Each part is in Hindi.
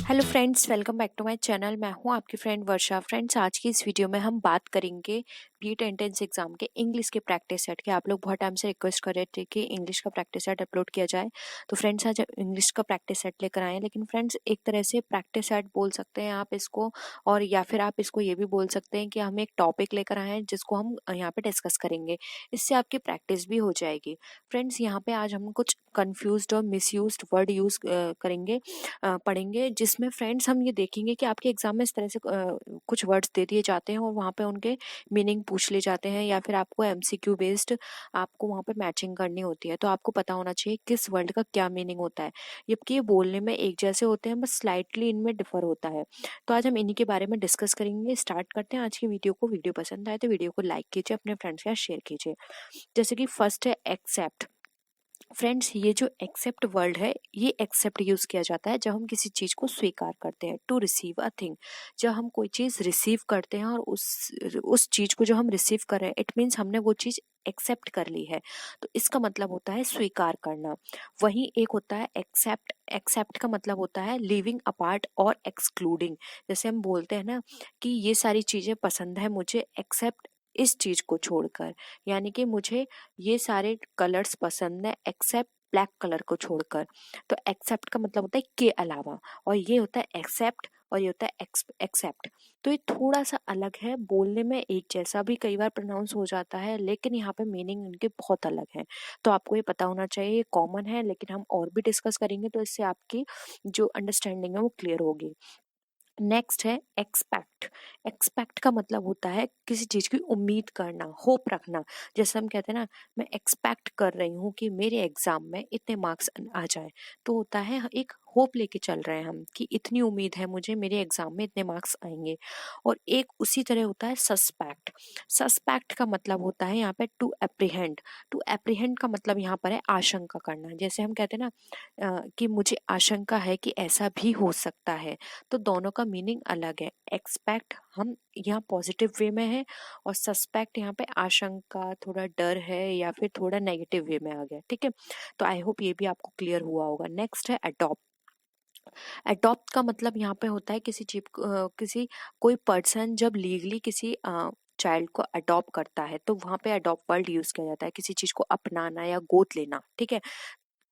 Hello friends, welcome back to my channel. मैं हूं आपकी फ्रेंड वर्षा। फ्रेंड्स, आज की इस वीडियो में हम बात करेंगे बीट एंट्रेंस एग्जाम के इंग्लिश के प्रैक्टिस सेट के। आप लोग बहुत टाइम से रिक्वेस्ट कर रहे थे कि इंग्लिश का प्रैक्टिस सेट अपलोड किया जाए, तो फ्रेंड्स आज इंग्लिश का प्रैक्टिस सेट लेकर आए हैं। लेकिन फ्रेंड्स, एक तरह से प्रैक्टिस सेट बोल सकते हैं आप इसको, और या फिर आप इसको ये भी बोल सकते हैं कि हम एक टॉपिक लेकर आए हैं जिसको हम यहाँ पे डिस्कस करेंगे। इससे आपकी प्रैक्टिस भी हो जाएगी। फ्रेंड्स, यहाँ पे आज हम कुछ कंफ्यूज्ड और मिसयूज्ड वर्ड यूज करेंगे, पढ़ेंगे, जिसमें फ्रेंड्स हम ये देखेंगे कि आपके एग्जाम में इस तरह से कुछ वर्ड्स दे दिए जाते हैं और वहाँ पे उनके मीनिंग पूछ लिए जाते हैं, या फिर आपको एमसीक्यू बेस्ड आपको वहाँ पे मैचिंग करनी होती है। तो आपको पता होना चाहिए किस वर्ड का क्या मीनिंग होता है। जबकि ये बोलने में एक जैसे होते हैं, बस स्लाइटली इनमें डिफर होता है। तो आज हम इन्हीं के बारे में डिस्कस करेंगे। स्टार्ट करते हैं आज की वीडियो को। वीडियो पसंद आए तो वीडियो को लाइक कीजिए, अपने फ्रेंड्स के साथ शेयर कीजिए। जैसे कि फर्स्ट है एक्सेप्ट। फ्रेंड्स, ये जो एक्सेप्ट वर्ड है, ये एक्सेप्ट यूज किया जाता है जब हम किसी चीज को स्वीकार करते हैं। टू रिसीव अ थिंग, जब हम कोई चीज रिसीव करते हैं और उस चीज को जो हम रिसीव कर रहे हैं, इट मीन्स हमने वो चीज एक्सेप्ट कर ली है। तो इसका मतलब होता है स्वीकार करना। वहीं एक होता है एक्सेप्ट। एक्सेप्ट का मतलब होता है लिविंग अपार्ट और एक्सक्लूडिंग। जैसे हम बोलते हैं ना कि ये सारी चीजें पसंद है मुझे, एक्सेप्ट इस चीज को छोड़कर। यानी कि मुझे ये सारे कलर्स पसंद है एक्सेप्ट ब्लैक कलर को छोड़कर। तो एक्सेप्ट का मतलब होता है के अलावा, और ये होता है एक्सेप्ट, और ये होता है एक्सेप्ट। तो ये थोड़ा सा अलग है, बोलने में एक जैसा भी कई बार प्रोनाउंस हो जाता है, लेकिन यहाँ पे मीनिंग इनके बहुत अलग है। तो आपको ये पता होना चाहिए। ये कॉमन है, लेकिन हम और भी डिस्कस करेंगे तो इससे आपकी जो अंडरस्टैंडिंग है वो क्लियर होगी। नेक्स्ट है एक्सपेक्ट। एक्सपेक्ट का मतलब होता है किसी चीज की उम्मीद करना, होप रखना। जैसे हम कहते हैं ना, मैं एक्सपेक्ट कर रही हूँ कि मेरे एग्जाम में इतने मार्क्स आ जाएं। तो होता है एक होप लेके चल रहे हैं हम कि इतनी उम्मीद है मुझे, मेरे एग्जाम में इतने मार्क्स आएंगे। और एक उसी तरह होता है सस्पेक्ट। सस्पेक्ट का मतलब होता है यहाँ पे टू एप्रीहेंड। टू एप्रीहेंड का मतलब यहाँ पर है आशंका करना। जैसे हम कहते हैं ना कि मुझे आशंका है कि ऐसा भी हो सकता है। तो दोनों का मीनिंग अलग है। एक्सपेक्ट हम यहाँ पॉजिटिव वे में है, और सस्पेक्ट यहाँ पे आशंका, थोड़ा डर है, या फिर थोड़ा नेगेटिव वे में आ गया। ठीक है, तो आई होप ये भी आपको क्लियर हुआ होगा। नेक्स्ट है अडॉप्ट। अडॉप्ट का मतलब यहाँ पे होता है किसी चीज किसी कोई पर्सन जब लीगली किसी चाइल्ड को अडॉप्ट करता है, तो वहां पे अडॉप्ट वर्ड यूज किया जाता है, किसी चीज को अपनाना या गोद लेना। ठीक है,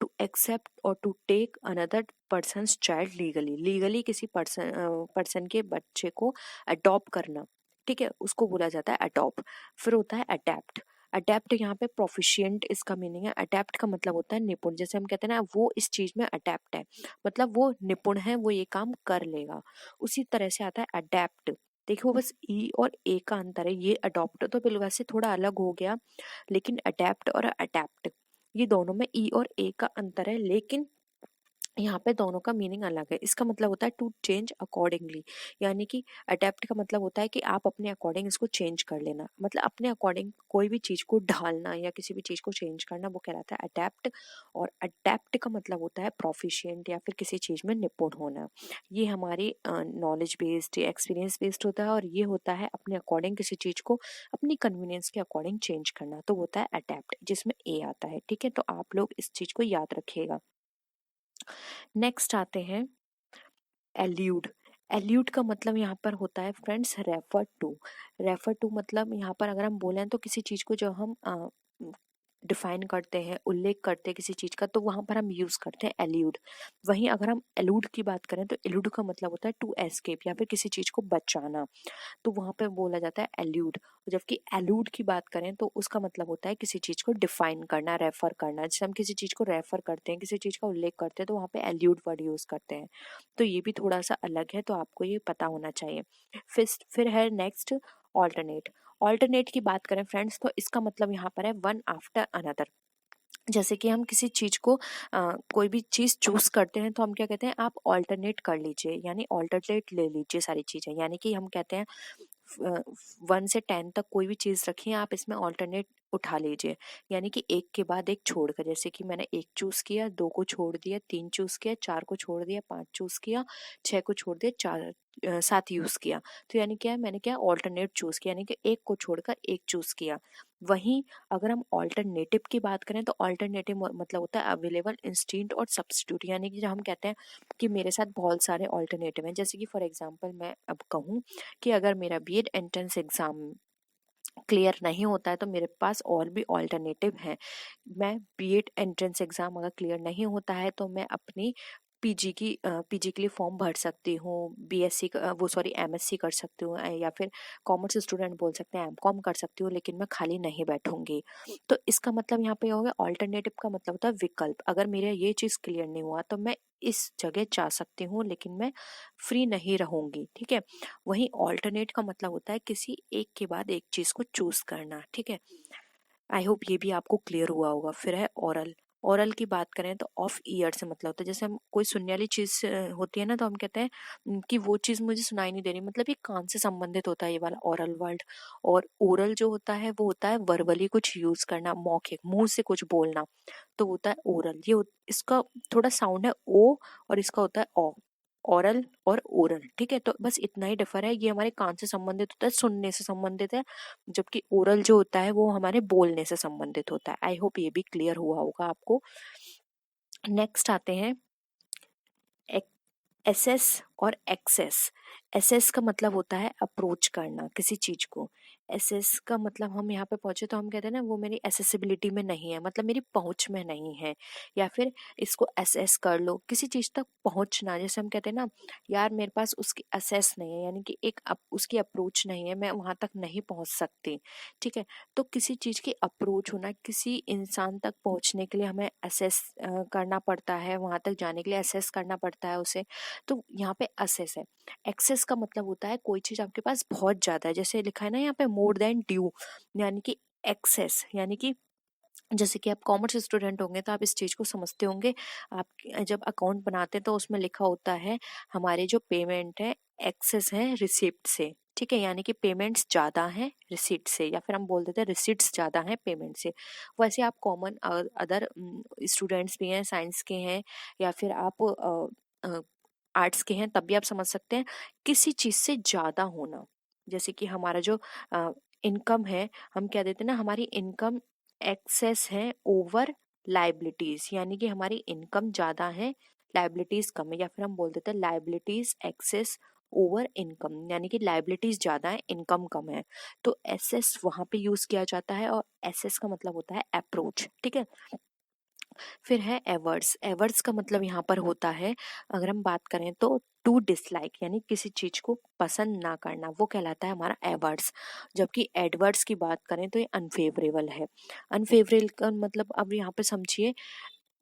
टू एक्सेप्ट और to take another person's child legally. Legally किसी पर्सन के बच्चे को अडॉप्ट करना, ठीक है, उसको बोला जाता है अडॉप्ट। फिर होता है अडेप्ट। अडेप्ट यहाँ पे प्रोफिशिएंट इसका मीनिंग है। अडेप्ट का मतलब होता है निपुण। जैसे हम कहते हैं ना, वो इस चीज में अडेप्ट है, मतलब वो निपुण है, वो ये काम कर लेगा। उसी तरह से आता है अडेप्ट। देखो, बस ई और ए का अंतर है। ये अडॉप्ट तो बिल्कुल से थोड़ा अलग हो गया, लेकिन अडेप्ट और अडेप्ट, ये दोनों में ई और ए का अंतर है, लेकिन यहाँ पे दोनों का मीनिंग अलग है। इसका मतलब होता है टू चेंज अकॉर्डिंगली। यानी कि अडेप्ट का मतलब होता है कि आप अपने अकॉर्डिंग इसको चेंज कर लेना, मतलब अपने अकॉर्डिंग कोई भी चीज को ढालना या किसी भी चीज को चेंज करना, वो कहलाता है अडेप्ट। और अडेप्ट का मतलब होता है प्रोफिशिएंट या फिर किसी चीज में निपुण होना। ये हमारी नॉलेज बेस्ड या एक्सपीरियंस बेस्ड होता है, और ये होता है अपने अकॉर्डिंग किसी चीज को अपनी कन्वीनियंस के अकॉर्डिंग चेंज करना, तो होता है अडेप्ट, जिसमें ए आता है। ठीक है, तो आप लोग इस चीज को याद रखिएगा। नेक्स्ट आते हैं एल्यूड। एल्यूड का मतलब यहाँ पर होता है friends refer to. Refer to मतलब यहाँ पर अगर हम बोलें तो किसी चीज को जो हम डिफाइन करते हैं, उल्लेख करते हैं किसी चीज का, तो वहां पर हम यूज करते हैं एल्यूड। वहीं अगर हम एलूड की बात करें तो एलूड का मतलब होता है टू एस्केप या फिर किसी चीज को बचाना, तो वहां पे बोला जाता है एल्यूड। जबकि एलूड की बात करें तो उसका मतलब होता है किसी चीज को डिफाइन करना, रेफर करना। जैसे हम किसी चीज को रेफर करते हैं, किसी चीज का उल्लेख करते हैं, तो वहां पे एल्यूड वर्ड यूज करते हैं। तो ये भी थोड़ा सा अलग है, तो आपको ये पता होना चाहिए। फिर है नेक्स्ट ऑल्टरनेट। ऑल्टरनेट की बात करें फ्रेंड्स, तो इसका मतलब यहाँ पर है वन आफ्टर अनदर। जैसे कि हम किसी चीज को कोई भी चीज चूज करते हैं, तो हम क्या कहते हैं, आप ऑल्टरनेट कर लीजिए, यानी ऑल्टरनेट ले लीजिए सारी चीजें। यानी कि हम कहते हैं 1 से 10 तक कोई भी चीज रखिए, आप इसमें ऑल्टरनेट उठा लीजिए, यानी कि एक के बाद एक छोड़कर, जैसे कि मैंने 1 चूज़ किया, 2 को छोड़ दिया, 3 चूज़ किया, 4 को छोड़ दिया, 5 चूज़ किया, 6 को छोड़ दिया, 7 यूज़ किया। तो यानी क्या है, मैंने क्या ऑल्टरनेट चूज़ किया, यानी कि एक को छोड़कर एक चूज़ किया। वहीं अगर हम ऑल्टरनेटिव की बात करें तो ऑल्टरनेटिव मतलब होता है अवेलेबल, इंस्टेंट और सब्स्टिट्यूट, यानी कि जब हम कहते हैं कि मेरे साथ बहुत सारे ऑल्टरनेटिव हैं। जैसे कि फॉर एग्जांपल मैं अब कहूँ कि अगर मेरा बीएड एंट्रेंस एग्जाम क्लियर नहीं होता है तो मेरे पास और भी ऑल्टरनेटिव हैं। मैं बीएड एंट्रेंस एग्जाम अगर क्लियर नहीं होता है तो मैं अपनी पीजी के लिए फॉर्म भर सकती हूँ, बीएससी वो सॉरी एमएससी कर सकती हूँ, या फिर कॉमर्स स्टूडेंट बोल सकते हैं एमकॉम कर सकती हूँ, लेकिन मैं खाली नहीं बैठूंगी। तो इसका मतलब यहाँ पे हो गया, ऑल्टरनेटिव का मतलब होता है विकल्प। अगर मेरा ये चीज़ क्लियर नहीं हुआ तो मैं इस जगह जा सकती हूँ, लेकिन मैं फ्री नहीं रहूंगी, ठीक है। वहीं ऑल्टरनेट का मतलब होता है किसी एक के बाद एक चीज को चूज करना, ठीक है। आई होप ये भी आपको क्लियर हुआ होगा। फिर है ओरल। ओरल की बात करें तो ऑफ ईयर से मतलब होता है, जैसे हम कोई सुनने वाली चीज होती है ना, तो हम कहते हैं कि वो चीज मुझे सुनाई नहीं दे रही, मतलब ये कान से संबंधित होता है ये वाला ओरल वर्ड। और ओरल जो होता है वो होता है वर्बली कुछ यूज करना, मौखिक मुंह से कुछ बोलना, तो होता है ओरल। इसका थोड़ा साउंड है ओ, और इसका होता है ओ, ओरल और ओरल, ठीक है। तो बस इतना ही डिफर है, ये हमारे कान से संबंधित होता है, सुनने से संबंधित है, जबकि ओरल जो होता है वो हमारे बोलने से संबंधित होता है। आई होप ये भी क्लियर हुआ होगा आपको। नेक्स्ट आते हैं एसेस और एक्सेस। एसेस का मतलब होता है अप्रोच करना किसी चीज को। एसेस का मतलब हम यहाँ पे पहुंचे तो हम कहते हैं ना वो मेरी एसेसिबिलिटी में नहीं है, मतलब मेरी पहुंच में नहीं है, या फिर इसको एसेस कर लो, किसी चीज तक पहुंचना। जैसे हम कहते हैं ना यार मेरे पास उसकी एसेस नहीं है, यानी कि उसकी अप्रोच नहीं है, मैं वहां तक नहीं पहुंच सकती, ठीक है। तो किसी चीज की अप्रोच होना, किसी इंसान तक पहुंचने के लिए हमें एसेस करना पड़ता है, वहां तक जाने के लिए एसेस करना पड़ता है उसे। तो यहाँ पे असेस है। एक्सेस का मतलब होता है कोई चीज आपके पास बहुत ज्यादा है, जैसे लिखा है ना यहाँ पे मोर देन ड्यू, यानी कि एक्सेस, यानी कि जैसे कि आप कॉमर्स स्टूडेंट होंगे तो आप इस चीज को समझते होंगे। आप जब अकाउंट बनाते हैं तो उसमें लिखा होता है हमारे जो पेमेंट है एक्सेस है रिसिप्ट से, ठीक है, यानी कि पेमेंट्स ज्यादा हैं रिसिप्ट से, या फिर हम बोल देते हैं रिसिप्ट्स ज्यादा हैं पेमेंट से। वैसे आप कॉमन अदर स्टूडेंट्स भी हैं, साइंस के हैं, या फिर आप आर्ट्स के हैं, तब भी आप समझ सकते हैं किसी चीज से ज्यादा होना। जैसे कि हमारा जो इनकम है, हम क्या देते हैं ना, हमारी इनकम एक्सेस है ओवर लाइबिलिटीज, यानी कि हमारी इनकम ज्यादा है लाइबिलिटीज कम है, या फिर हम बोल देते हैं लाइबिलिटीज एक्सेस ओवर इनकम, यानी कि लाइबिलिटीज ज्यादा है इनकम कम है। तो एसेस वहां पे यूज किया जाता है, और एसेस का मतलब होता है अप्रोच, ठीक है। फिर है एवर्ड्स। एवर्ड्स का मतलब यहाँ पर होता है, अगर हम बात करें तो टू डिसलाइक, यानी किसी चीज को पसंद ना करना, वो कहलाता है हमारा एवर्ड्स। जबकि एडवर्ड्स की बात करें तो ये अनफेवरेबल है। अनफेवरेबल का मतलब अब यहाँ पे समझिए,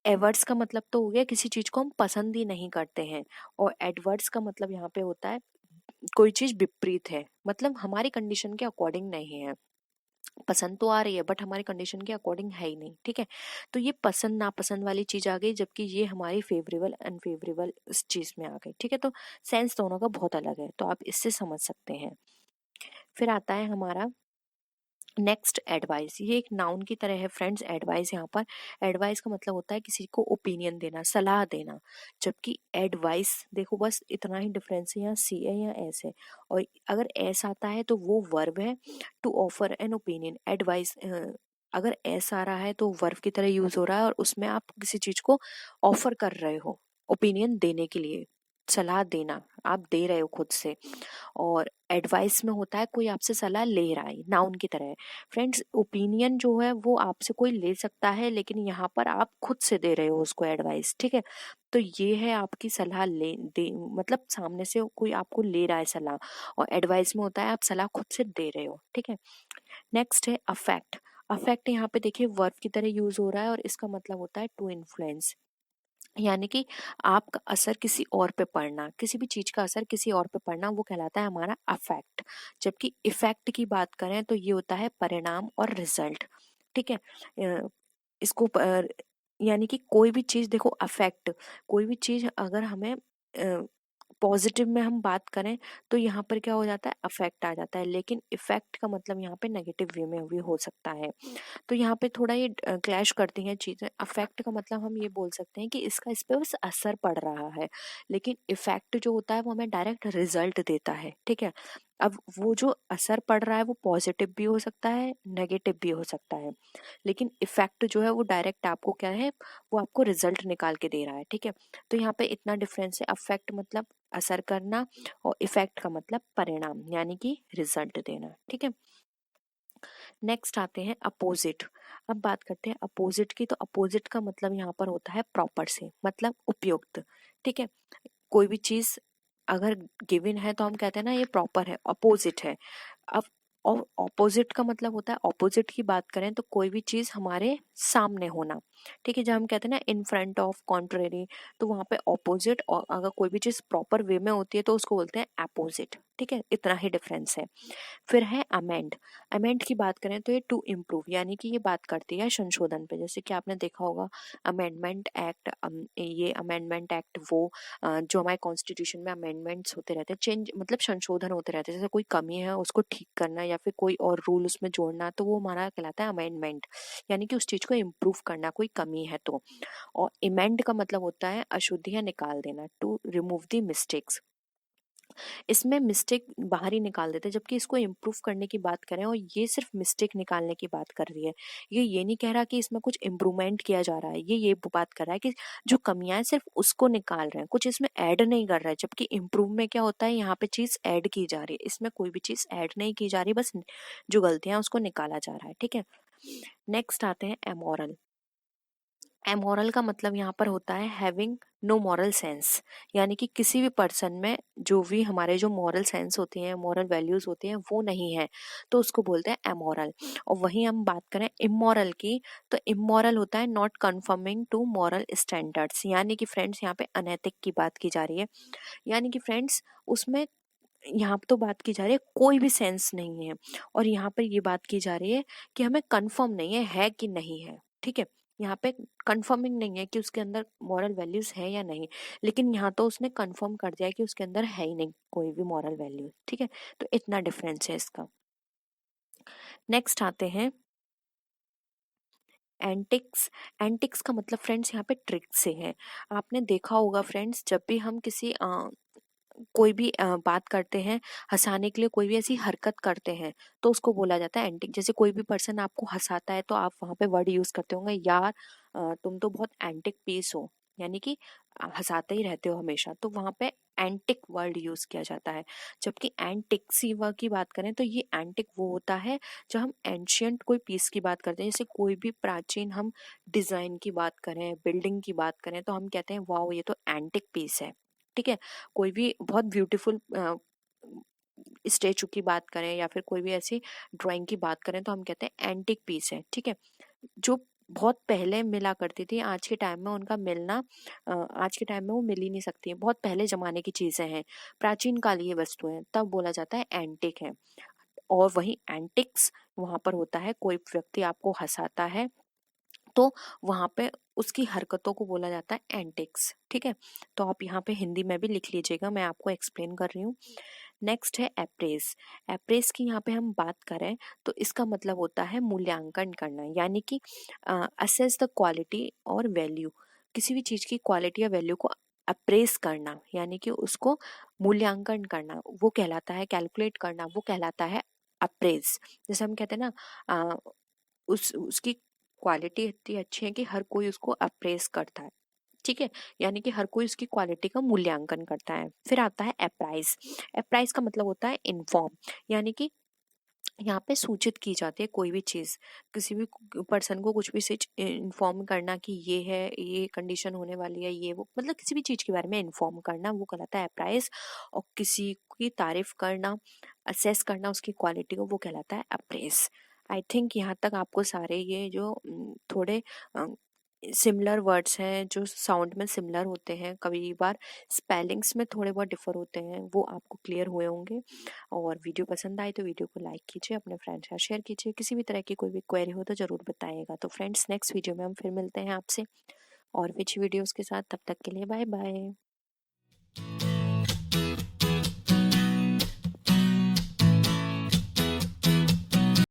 एवर्ड्स का मतलब तो हो गया किसी चीज को हम पसंद ही नहीं करते हैं, और एडवर्ड्स का मतलब यहाँ पे होता है कोई चीज विपरीत है, मतलब हमारी कंडीशन के अकॉर्डिंग नहीं है। पसंद तो आ रही है बट हमारी कंडीशन के अकॉर्डिंग है ही नहीं, ठीक है। तो ये पसंद नापसंद वाली चीज आ गई, जबकि ये हमारी फेवरेबल अनफेवरेबल इस चीज में आ गई, ठीक है। तो सेंस दोनों का बहुत अलग है, तो आप इससे समझ सकते हैं। फिर आता है हमारा नेक्स्ट एडवाइस। ये एक नाउन की तरह है फ्रेंड्स एडवाइस। यहाँ पर एडवाइस का मतलब होता है किसी को ओपिनियन देना, सलाह देना, जबकि एडवाइस देखो बस इतना ही डिफरेंस है, यहाँ सी है या एस है, और अगर एस आता है तो वो वर्ब है to offer an opinion. Advice अगर एस आ रहा है तो वर्ब की तरह यूज हो रहा है, और उसमें आप किसी चीज को ऑफर कर रहे हो, ओपिनियन देने के लिए, सलाह देना आप दे रहे हो खुद से। और एडवाइस में होता है कोई आपसे सलाह ले रहा है, नाउन की तरह है। फ्रेंड्स ओपिनियन जो है वो आपसे कोई ले सकता है, लेकिन यहाँ पर आप खुद से दे रहे हो उसको एडवाइस, ठीक है। तो ये है आपकी सलाह ले दे, मतलब सामने से कोई आपको ले रहा है सलाह, और एडवाइस में होता है आप सलाह खुद से दे रहे हो, ठीक है। नेक्स्ट है अफेक्ट। अफेक्ट यहाँ पे देखिए वर्ब की तरह यूज हो रहा है, और इसका मतलब होता है टू इन्फ्लुएंस, यानी कि आपका असर किसी और पे पड़ना, किसी भी चीज का असर किसी और पे पड़ना, वो कहलाता है हमारा अफेक्ट। जबकि इफेक्ट की बात करें तो ये होता है परिणाम और रिजल्ट, ठीक है। इसको यानी कि कोई भी चीज देखो अफेक्ट, कोई भी चीज अगर हमें पॉजिटिव में हम बात करें तो यहाँ पर क्या हो जाता है, अफेक्ट आ जाता है, लेकिन इफेक्ट का मतलब यहाँ पे नेगेटिव वे में भी हो सकता है। तो यहाँ पे थोड़ा ये क्लैश करती हैं चीज़ें। अफेक्ट का मतलब हम ये बोल सकते हैं कि इसका इस पे बस असर पड़ रहा है, लेकिन इफेक्ट जो होता है वो हमें डायरेक्ट रिजल्ट देता है, ठीक है। अब वो जो असर पड़ रहा है वो पॉजिटिव भी हो सकता है, नेगेटिव भी हो सकता है, लेकिन इफेक्ट जो है वो डायरेक्ट आपको क्या है, वो आपको रिजल्ट निकाल के दे रहा है, ठीक है। तो यहाँ पे इतना डिफरेंस है, अफेक्ट मतलब असर करना और इफेक्ट का मतलब परिणाम यानी कि रिजल्ट देना, ठीक है। नेक्स्ट आते हैं अपोजिट। अब बात करते हैं अपोजिट की। तो अपोजिट का मतलब यहाँ पर होता है प्रॉपर से, मतलब उपयुक्त, ठीक है। कोई भी चीज अगर गिवन है तो हम कहते हैं ना ये प्रॉपर है, अपोजिट है। अब और ऑपोजिट का मतलब होता है, ऑपोजिट की बात करें तो कोई भी चीज हमारे सामने होना, ठीक है। जब हम कहते हैं ना इन फ्रंट ऑफ, कॉन्ट्रेरी, तो वहां पे ऑपोजिट, और अगर कोई भी चीज प्रॉपर वे में होती है तो उसको बोलते हैं अपोजिट, ठीक है। इतना ही डिफरेंस है। फिर है अमेंड। अमेंड की बात करें तो ये टू इम्प्रूव, यानी कि ये बात करती है संशोधन पे। जैसे कि आपने देखा होगा अमेंडमेंट एक्ट, ये अमेंडमेंट एक्ट वो जो हमारे कॉन्स्टिट्यूशन में अमेंडमेंट्स होते रहते हैं, चेंज मतलब संशोधन होते रहते हैं। जैसे कोई कमी है उसको ठीक करना या फिर कोई और रूल उसमें जोड़ना, तो वो हमारा कहलाता है अमेंडमेंट, यानी कि उस चीज को इम्प्रूव करना, कोई कमी है तो। और इमेंड का मतलब होता है अशुद्धियां निकाल देना, टू रिमूव द मिस्टेक्स। इसमें मिस्टेक बाहर ही निकाल देते हैं, जबकि इसको इम्प्रूव करने की बात करें और ये सिर्फ मिस्टेक निकालने की बात कर रही है। ये नहीं कह रहा कि इसमें कुछ इम्प्रूवमेंट किया जा रहा है, ये बात कर रहा है कि जो कमियां हैं सिर्फ उसको निकाल रहे हैं, कुछ इसमें ऐड नहीं कर रहा है। जबकि इम्प्रूव में क्या होता है, यहाँ पे चीज ऐड की जा रही है, इसमें कोई भी चीज ऐड नहीं की जा रही, बस जो गलतियां हैं उसको निकाला जा रहा है, ठीक है। नेक्स्ट आते हैं एमोरल। एमोरल का मतलब यहाँ पर होता है हैविंग नो मॉरल सेंस, यानी कि किसी भी पर्सन में जो भी हमारे जो मॉरल सेंस होती हैं, मॉरल वैल्यूज होती हैं, वो नहीं है, तो उसको बोलते हैं एमोरल। और वहीं हम बात करें इमोरल की, तो इमोरल होता है not conforming to moral standards, यानी कि फ्रेंड्स यहाँ पे अनैतिक की बात की जा रही है। यानी कि फ्रेंड्स उसमें यहाँ तो बात की जा रही है कोई भी सेंस नहीं है, और यहाँ पर ये बात की जा रही है कि हमें कंफर्म नहीं है कि नहीं है, ठीक है। यहाँ पे कंफर्मिंग नहीं है कि उसके अंदर मॉरल वैल्यूज है या नहीं, लेकिन यहाँ तो उसने कंफर्म कर दिया कि उसके अंदर है ही नहीं कोई भी मॉरल वैल्यू, ठीक है। तो इतना डिफरेंस है इसका। नेक्स्ट आते हैं एंटिक्स। एंटिक्स का मतलब फ्रेंड्स यहाँ पे ट्रिक से है। आपने देखा होगा फ्रेंड्स, जब भी हम किसी कोई भी बात करते हैं, हंसाने के लिए कोई भी ऐसी हरकत करते हैं, तो उसको बोला जाता है एंटिक। जैसे कोई भी पर्सन आपको हंसाता है तो आप वहां पे वर्ड यूज करते होंगे, यार तुम तो बहुत एंटिक पीस हो, यानी कि हंसाते ही रहते हो हमेशा, तो वहां पे एंटिक वर्ड यूज किया जाता है। जबकि एंटिक्सीवा की बात करें तो ये एंटिक वो होता है जब हम एंशियंट कोई पीस की बात करते हैं, जैसे कोई भी प्राचीन हम डिजाइन की बात करें, बिल्डिंग की बात करें, तो हम कहते हैं वाओ ये तो एंटिक पीस है, ठीक है। कोई भी बहुत ब्यूटीफुल स्टेचू की बात करें या फिर कोई भी ऐसी ड्राइंग की बात करें तो हम कहते हैं एंटिक पीस है, ठीक है। जो बहुत पहले मिला करती थी, आज के टाइम में उनका मिलना आज के टाइम में वो मिल ही नहीं सकती है, बहुत पहले जमाने की चीजें हैं, प्राचीन कालीय वस्तुएं, तब बोला जाता है एंटिक है। और वही एंटिक्स वहां पर होता है कोई व्यक्ति आपको हंसाता है तो वहां पे उसकी हरकतों को बोला जाता है एंटिक्स, ठीक है। तो आप यहाँ पे हिंदी में भी लिख लीजिएगा, मैं आपको एक्सप्लेन कर रही हूँ। नेक्स्ट है एप्रेस। एप्रेस की यहाँ पे हम बात करें तो इसका मतलब होता है मूल्यांकन करना, यानी कि असेस द क्वालिटी और वैल्यू, किसी भी चीज की क्वालिटी या वैल्यू को अप्रेस करना, यानी कि उसको मूल्यांकन करना, वो कहलाता है, कैलकुलेट करना वो कहलाता है अप्रेस। जैसे हम कहते हैं ना उसकी क्वालिटी इतनी अच्छी है कि हर कोई उसको अप्रेस करता है, ठीक है, यानी कि हर कोई उसकी क्वालिटी का मूल्यांकन करता है। फिर आता है अप्राइज। अप्राइज का मतलब होता है इन्फॉर्म, यानी कि यहाँ पे सूचित की जाती है कोई भी चीज, किसी भी पर्सन को कुछ भी चीज इन्फॉर्म करना कि ये है, ये कंडीशन होने वाली है, ये वो, मतलब किसी भी चीज के बारे में इन्फॉर्म करना वो कहलाता है अप्राइज। और किसी की तारीफ करना, असेस करना उसकी क्वालिटी को, वो कहलाता है अप्रेस। आई थिंक यहाँ तक आपको सारे ये जो थोड़े सिमिलर वर्ड्स हैं, जो साउंड में सिमिलर होते हैं, कभी बार स्पेलिंग्स में थोड़े बहुत डिफर होते हैं, वो आपको क्लियर हुए होंगे। और वीडियो पसंद आए तो वीडियो को लाइक कीजिए, अपने फ्रेंड्स के साथ शेयर कीजिए, किसी भी तरह की कोई भी क्वेरी हो तो जरूर बताइएगा। तो फ्रेंड्स नेक्स्ट वीडियो में हम फिर मिलते हैं आपसे और विच वीडियोस के साथ, तब तक के लिए बाय बाय।